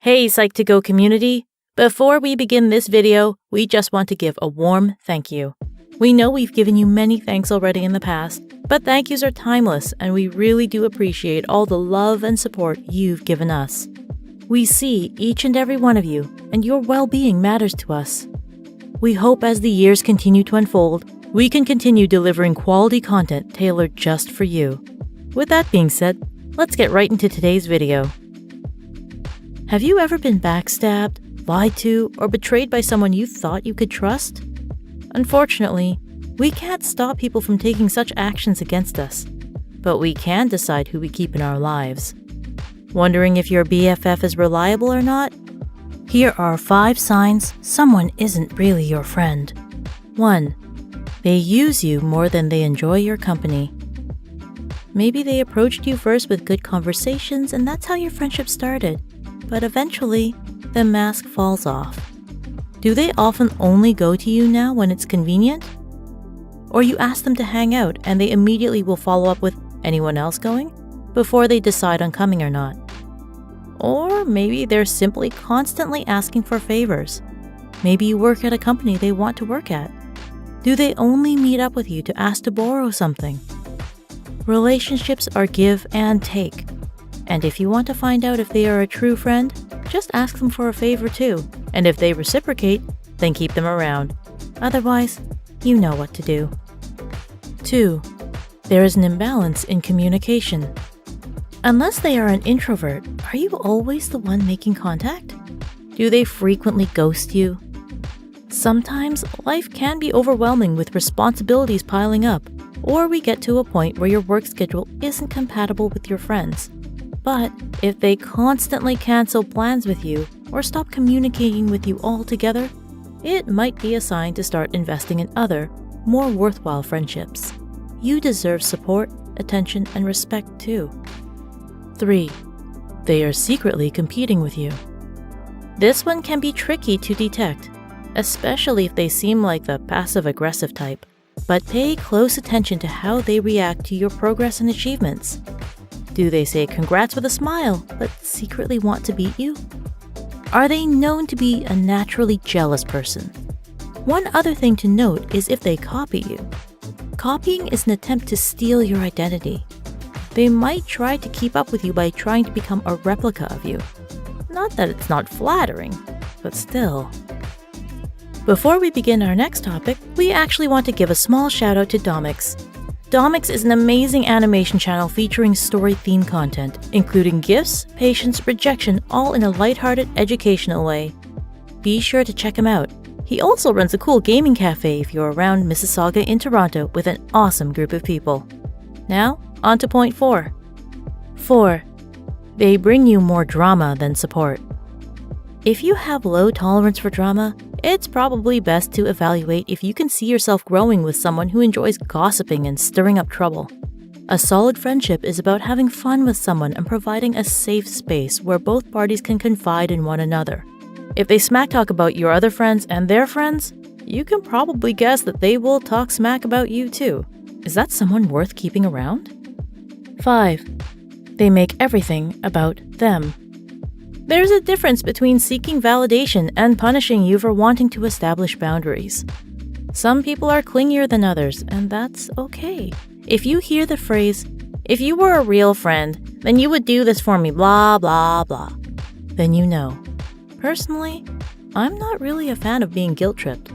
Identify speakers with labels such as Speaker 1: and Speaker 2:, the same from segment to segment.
Speaker 1: Hey Psych2Go community! Before we begin this video, we just want to give a warm thank you. We know we've given you many thanks already in the past, but thank yous are timeless and we really do appreciate all the love and support you've given us. We see each and every one of you, and your well-being matters to us. We hope as the years continue to unfold, we can continue delivering quality content tailored just for you. With that being said, let's get right into today's video. Have you ever been backstabbed, lied to, or betrayed by someone you thought you could trust? Unfortunately, we can't stop people from taking such actions against us, but we can decide who we keep in our lives. Wondering if your BFF is reliable or not? Here are 5 signs someone isn't really your friend. 1. They use you more than they enjoy your company. Maybe they approached you first with good conversations and that's how your friendship started, but eventually, the mask falls off. Do they often only go to you now when it's convenient? Or you ask them to hang out and they immediately will follow up with anyone else going before they decide on coming or not. Or maybe they're simply constantly asking for favors. Maybe you work at a company they want to work at. Do they only meet up with you to ask to borrow something? Relationships are give and take. And if you want to find out if they are a true friend, just ask them for a favor too. And if they reciprocate, then keep them around. Otherwise, you know what to do. 2. There is an imbalance in communication. Unless they are an introvert, are you always the one making contact? Do they frequently ghost you? Sometimes life can be overwhelming with responsibilities piling up, or we get to a point where your work schedule isn't compatible with your friends. But if they constantly cancel plans with you or stop communicating with you altogether, it might be a sign to start investing in other, more worthwhile friendships. You deserve support, attention, and respect too. 3. They are secretly competing with you. This one can be tricky to detect, especially if they seem like the passive-aggressive type, but pay close attention to how they react to your progress and achievements. Do they say congrats with a smile, but secretly want to beat you? Are they known to be a naturally jealous person? One other thing to note is if they copy you. Copying is an attempt to steal your identity. They might try to keep up with you by trying to become a replica of you. Not that it's not flattering, but still. Before we begin our next topic, we actually want to give a small shout out to Domix. Domix is an amazing animation channel featuring story-themed content, including gifts, patience, rejection, all in a lighthearted, educational way. Be sure to check him out. He also runs a cool gaming cafe if you're around Mississauga in Toronto with an awesome group of people. Now, on to point 4. 4. They bring you more drama than support. If you have low tolerance for drama, it's probably best to evaluate if you can see yourself growing with someone who enjoys gossiping and stirring up trouble. A solid friendship is about having fun with someone and providing a safe space where both parties can confide in one another. If they smack talk about your other friends and their friends, you can probably guess that they will talk smack about you too. Is that someone worth keeping around? 5. They make everything about them. There's a difference between seeking validation and punishing you for wanting to establish boundaries. Some people are clingier than others, and that's okay. If you hear the phrase, "If you were a real friend, then you would do this for me, blah, blah, blah," then you know. Personally, I'm not really a fan of being guilt-tripped,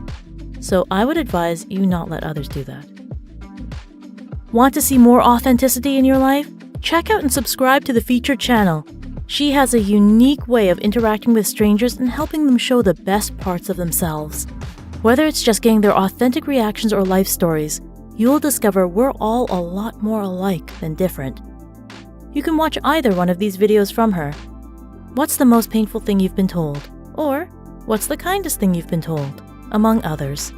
Speaker 1: so I would advise you not let others do that. Want to see more authenticity in your life? Check out and subscribe to the featured channel. She has a unique way of interacting with strangers and helping them show the best parts of themselves. Whether it's just getting their authentic reactions or life stories, you'll discover we're all a lot more alike than different. You can watch either one of these videos from her. What's the most painful thing you've been told? Or, what's the kindest thing you've been told? Among others.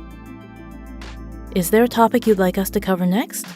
Speaker 1: Is there a topic you'd like us to cover next?